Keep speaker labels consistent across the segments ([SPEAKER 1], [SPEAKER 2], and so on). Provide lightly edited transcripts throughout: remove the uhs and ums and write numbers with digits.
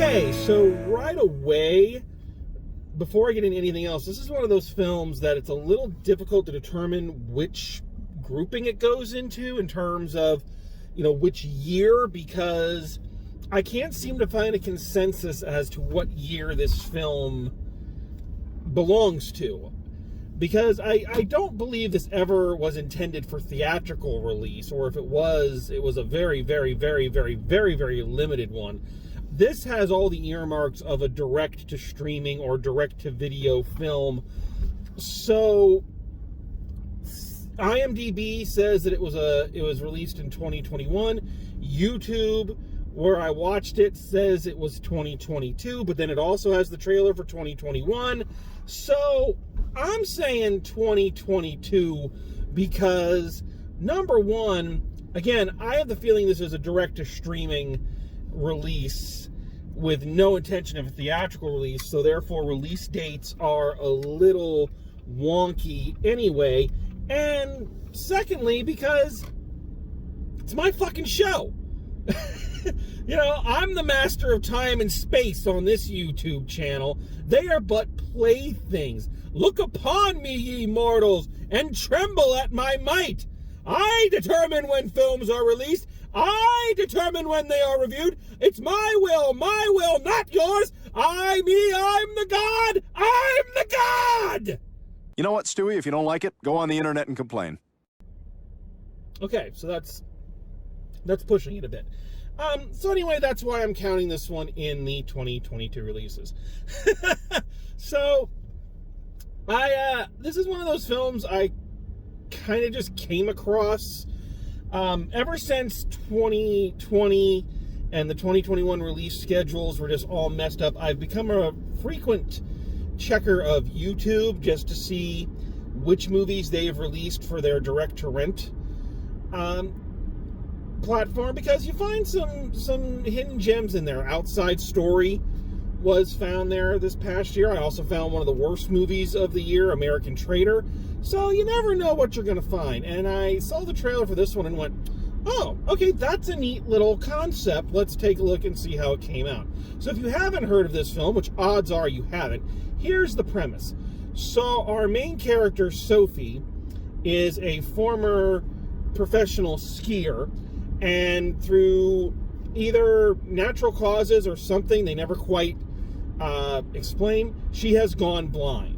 [SPEAKER 1] Okay, so right away, before I get into anything else, this is one of those films that it's a little difficult to determine which grouping it goes into in terms of, which year, because I can't seem to find a consensus as to what year this film belongs to. Because I don't believe this ever was intended for theatrical release, or if it was a very, very, very, very, very, very limited one. This has all the earmarks of a direct-to-streaming or direct-to-video film. So, IMDb says that it was released in 2021. YouTube, where I watched it, says it was 2022, but then it also has the trailer for 2021. So, I'm saying 2022 because, number one, again, I have the feeling this is a direct-to-streaming release with no intention of a theatrical release, so therefore release dates are a little wonky anyway. And secondly, because it's my fucking show. I'm the master of time and space on this YouTube channel. They are but playthings. Look upon me, ye mortals, and tremble at my might. I determine when films are released. I determine when they are reviewed. It's my will, not yours. I'm the God. I'm the God.
[SPEAKER 2] You know what, Stewie? If you don't like it, go on the internet and complain.
[SPEAKER 1] Okay, so that's pushing it a bit. So anyway, that's why I'm counting this one in the 2022 releases. So, this is one of those films I kind of just came across. Ever since 2020 and the 2021 release schedules were just all messed up, I've become a frequent checker of YouTube just to see which movies they've released for their direct-to-rent platform, because you find some hidden gems in there. Outside Story was found there this past year. I also found one of the worst movies of the year, American Traitor. So you never know what you're going to find. And I saw the trailer for this one and went, oh, okay, that's a neat little concept. Let's take a look and see how it came out. So if you haven't heard of this film, which odds are you haven't, here's the premise. So our main character, Sophie, is a former professional skier, and through either natural causes or something they never quite explain, she has gone blind.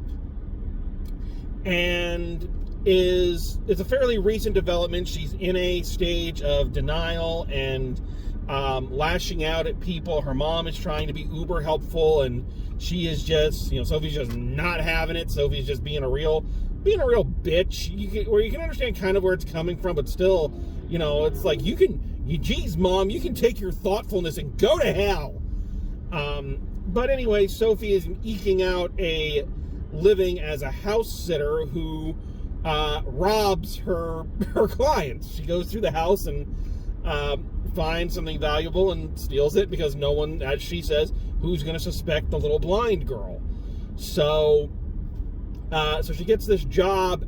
[SPEAKER 1] And it's a fairly recent development. She's in a stage of denial and lashing out at people. Her mom is trying to be uber helpful, and she is just, Sophie's just not having it. Sophie's just being a real bitch. Where you can understand kind of where it's coming from, but still, it's like, geez, Mom, you can take your thoughtfulness and go to hell. But anyway, Sophie is eking out a living as a house sitter who robs her clients. She goes through the house and finds something valuable and steals it, because no one, as she says, who's going to suspect the little blind girl. So she gets this job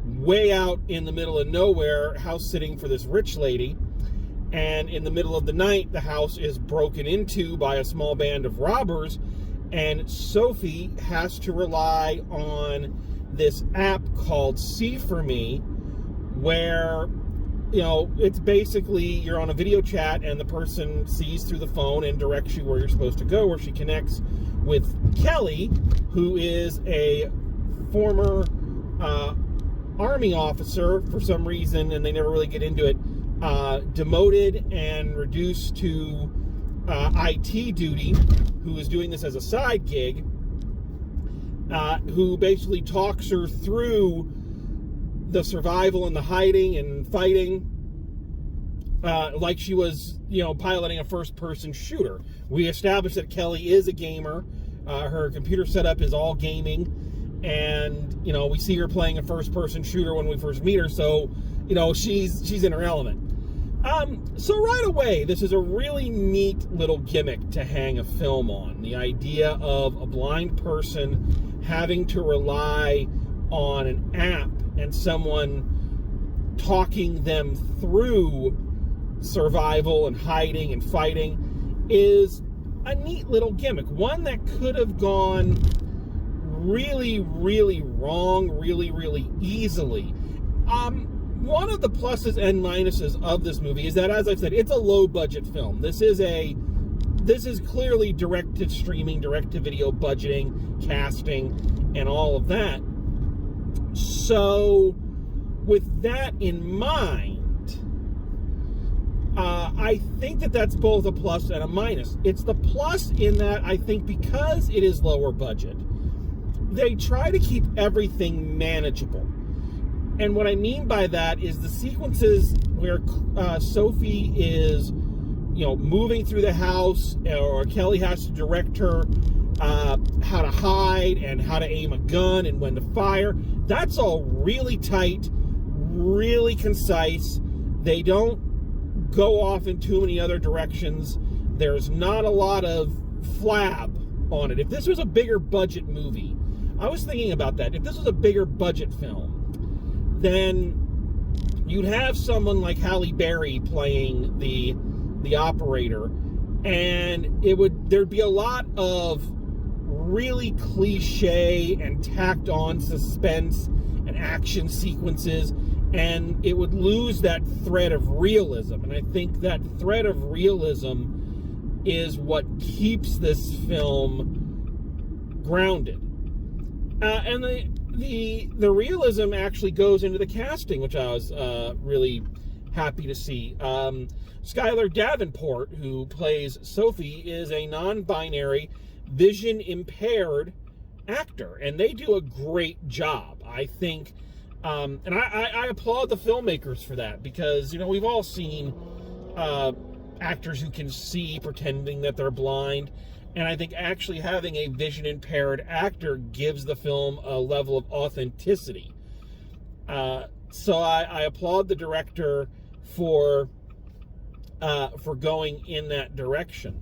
[SPEAKER 1] way out in the middle of nowhere, house sitting for this rich lady. And in the middle of the night, the house is broken into by a small band of robbers, and Sophie has to rely on this app called See For Me, where, it's basically you're on a video chat and the person sees through the phone and directs you where you're supposed to go, where she connects with Kelly, who is a former Army officer for some reason, and they never really get into it, demoted and reduced to IT duty, who is doing this as a side gig, who basically talks her through the survival and the hiding and fighting, like she was, piloting a first-person shooter. We established that Kelly is a gamer. Her computer setup is all gaming, and, we see her playing a first-person shooter when we first meet her, so, she's in her element. So right away, this is a really neat little gimmick to hang a film on. The idea of a blind person having to rely on an app and someone talking them through survival and hiding and fighting is a neat little gimmick. One that could have gone really, really wrong, really, really easily. One of the pluses and minuses of this movie is that, as I've said, it's a low-budget film. This is clearly direct-to-streaming, direct-to-video budgeting, casting, and all of that. So, with that in mind, I think that that's both a plus and a minus. It's the plus in that I think because it is lower budget, they try to keep everything manageable. And what I mean by that is the sequences where Sophie is, moving through the house, or Kelly has to direct her how to hide and how to aim a gun and when to fire. That's all really tight, really concise. They don't go off in too many other directions. There's not a lot of flab on it. If this was a bigger budget movie, I was thinking about that. If this was a bigger budget film, then you'd have someone like Halle Berry playing the operator, and there'd be a lot of really cliche and tacked on suspense and action sequences, and it would lose that thread of realism. And I think that thread of realism is what keeps this film grounded. And the realism actually goes into the casting, which I was really happy to see. Skylar Davenport, who plays Sophie, is a non-binary, vision-impaired actor, and they do a great job, I think. And I applaud the filmmakers for that, because, we've all seen actors who can see pretending that they're blind, and I think actually having a vision-impaired actor gives the film a level of authenticity. So I applaud the director for going in that direction.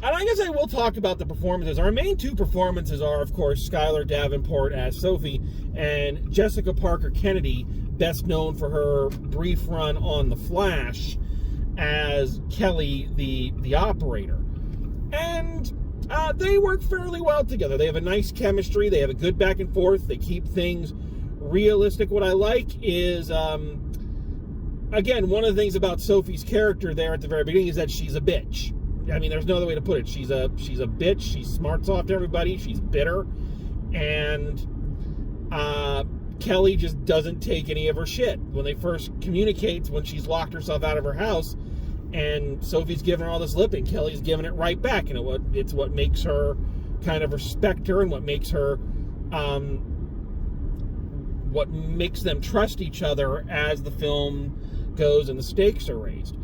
[SPEAKER 1] And I guess I will talk about the performances. Our main two performances are, of course, Skylar Davenport as Sophie and Jessica Parker Kennedy, best known for her brief run on The Flash as Kelly, the operator. And they work fairly well together. They have a nice chemistry. They have a good back and forth. They keep things realistic. What I like is, again, one of the things about Sophie's character there at the very beginning is that she's a bitch. I mean, there's no other way to put it. She's a bitch. She smarts off to everybody. She's bitter. And Kelly just doesn't take any of her shit. When they first communicate, when she's locked herself out of her house, and Sophie's giving her all this lip, and Kelly's giving it right back. And it's what makes her kind of respect her, and what makes her, what makes them trust each other as the film goes and the stakes are raised.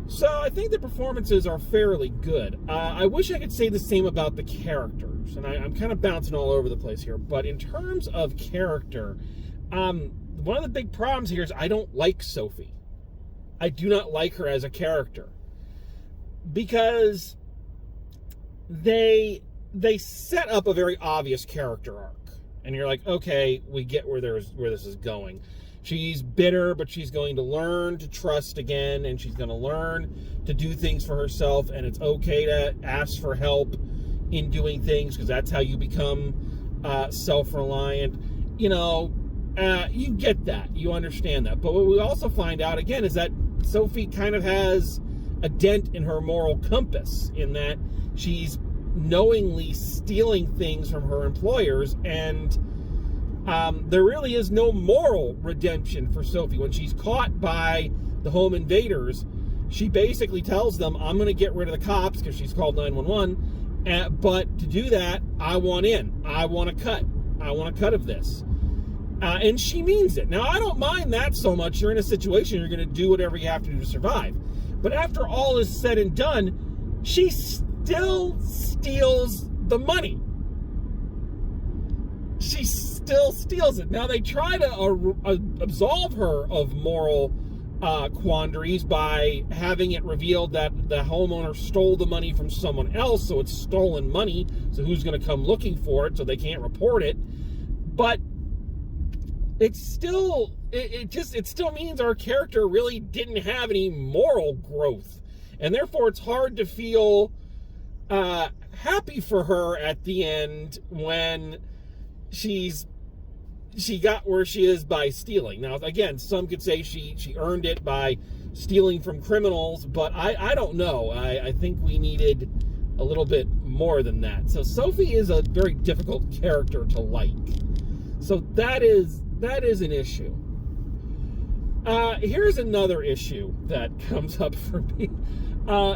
[SPEAKER 1] So I think the performances are fairly good. I wish I could say the same about the characters, and I'm kind of bouncing all over the place here. But in terms of character, one of the big problems here is I don't like Sophie. I do not like her as a character, because they set up a very obvious character arc, and you're like, okay, we get where this is going. She's bitter, but she's going to learn to trust again, and she's going to learn to do things for herself, and it's okay to ask for help in doing things, because that's how you become self-reliant. You get that. You understand that. But what we also find out, again, is that Sophie kind of has a dent in her moral compass, in that she's knowingly stealing things from her employers, and there really is no moral redemption for Sophie. When she's caught by the home invaders, she basically tells them, I'm going to get rid of the cops, because she's called 911, but to do that, I want in. I want a cut. I want a cut of this. And she means it. Now, I don't mind that so much. You're in a situation, you're going to do whatever you have to do to survive. But after all is said and done, she still steals the money. She still steals it. Now, they try to absolve her of moral quandaries by having it revealed that the homeowner stole the money from someone else, so it's stolen money, so who's going to come looking for it, so they can't report it. But it still means our character really didn't have any moral growth. And therefore, it's hard to feel happy for her at the end when she got where she is by stealing. Now, again, some could say she earned it by stealing from criminals, but I don't know. I think we needed a little bit more than that. So Sophie is a very difficult character to like. So that is an issue. Here's another issue that comes up for me.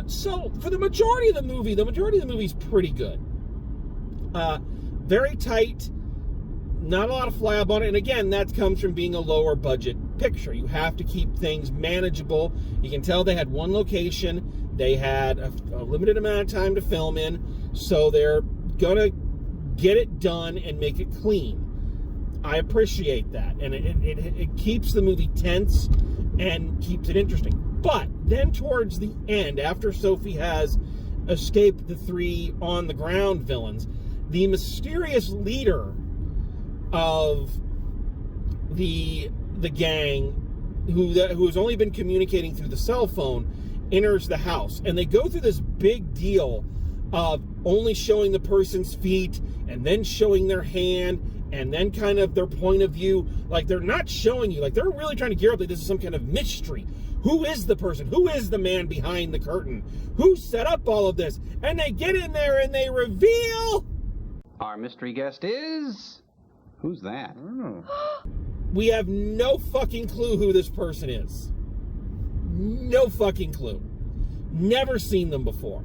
[SPEAKER 1] So for the majority of the movie is pretty good. Very tight, not a lot of flab on it. And again, that comes from being a lower budget picture. You have to keep things manageable. You can tell they had one location. They had a limited amount of time to film in, so they're gonna get it done and make it clean. I appreciate that, and it keeps the movie tense and keeps it interesting. But then towards the end, after Sophie has escaped the 3 on-the-ground villains, the mysterious leader of the gang, who has only been communicating through the cell phone, enters the house. And they go through this big deal of only showing the person's feet and then showing their hand and then kind of their point of view. Like, they're not showing you. Like, they're really trying to gear up that this is some kind of mystery. Who is the person? Who is the man behind the curtain? Who set up all of this? And they get in there and they reveal...
[SPEAKER 3] Our mystery guest is... Who's that?
[SPEAKER 1] We have no fucking clue who this person is. No fucking clue. Never seen them before.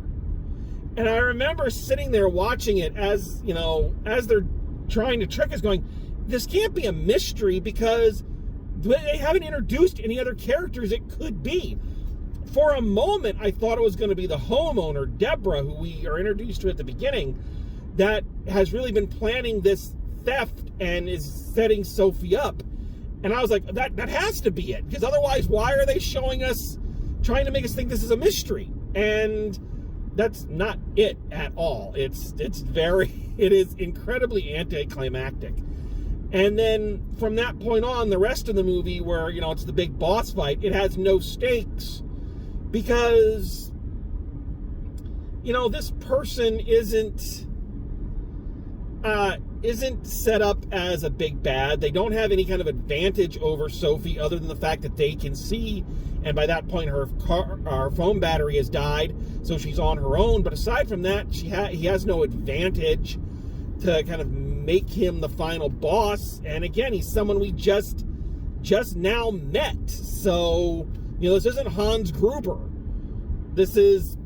[SPEAKER 1] And I remember sitting there watching it as they're trying to trick us, going, this can't be a mystery because they haven't introduced any other characters it could be. For a moment, I thought it was going to be the homeowner, Deborah, who we are introduced to at the beginning, that has really been planning this theft and is setting Sophie up. And I was like, that has to be it, because otherwise, why are they showing us, trying to make us think this is a mystery? And that's not it at all. It is incredibly anticlimactic. And then from that point on, the rest of the movie, where it's the big boss fight, it has no stakes because this person isn't set up as a big bad. They don't have any kind of advantage over Sophie other than the fact that they can see, and by that point her phone battery has died, so she's on her own. But aside from that, he has no advantage to kind of make him the final boss. And again, he's someone we just now met. So, this isn't Hans Gruber. This is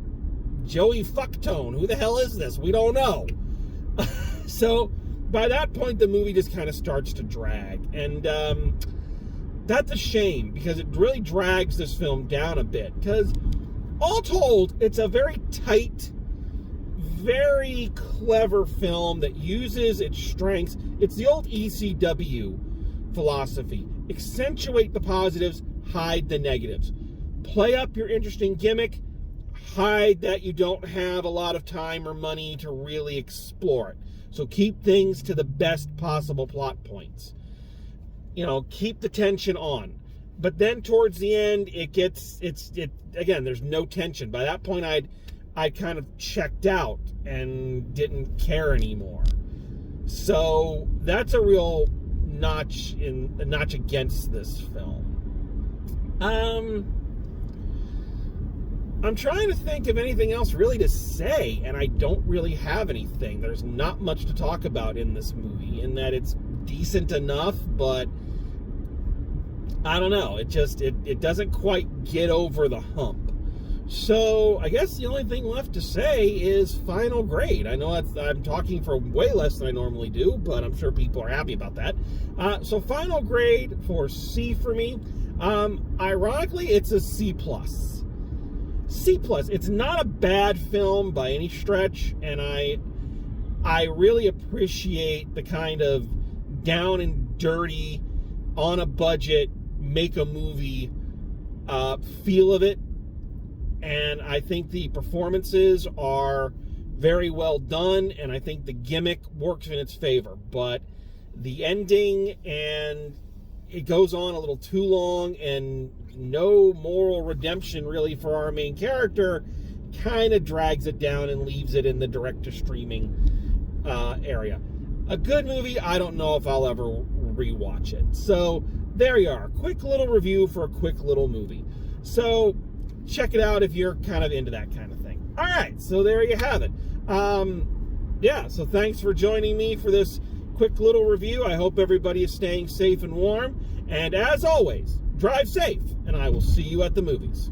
[SPEAKER 1] Joey Fucktone. Who the hell is this? We don't know. So by that point, the movie just kind of starts to drag. And that's a shame, because it really drags this film down a bit. Because all told, it's a very tight, very clever film that uses its strengths. It's the old ECW philosophy. Accentuate the positives, hide the negatives. Play up your interesting gimmick, hide that you don't have a lot of time or money to really explore it. So keep things to the best possible plot points. Keep the tension on. But then towards the end, again, there's no tension. By that point, I kind of checked out and didn't care anymore. So that's a real notch against this film. I'm trying to think of anything else really to say, and I don't really have anything. There's not much to talk about in this movie, in that it's decent enough, but I don't know. It doesn't quite get over the hump. So I guess the only thing left to say is final grade. I know I'm talking for way less than I normally do, but I'm sure people are happy about that. So final grade for C for me. Ironically, it's a C+. C+. It's not a bad film by any stretch, and I really appreciate the kind of down and dirty, on a budget, make a movie feel of it. And I think the performances are very well done, and I think the gimmick works in its favor. But the ending and it goes on a little too long, and no moral redemption really for our main character kind of drags it down and leaves it in the direct-to-streaming area. A good movie, I don't know if I'll ever rewatch it. So there you are. Quick little review for a quick little movie. So check it out if you're kind of into that kind of thing. All right, so there you have it. Yeah, so thanks for joining me for this quick little review. I hope everybody is staying safe and warm. And as always, drive safe, and I will see you at the movies.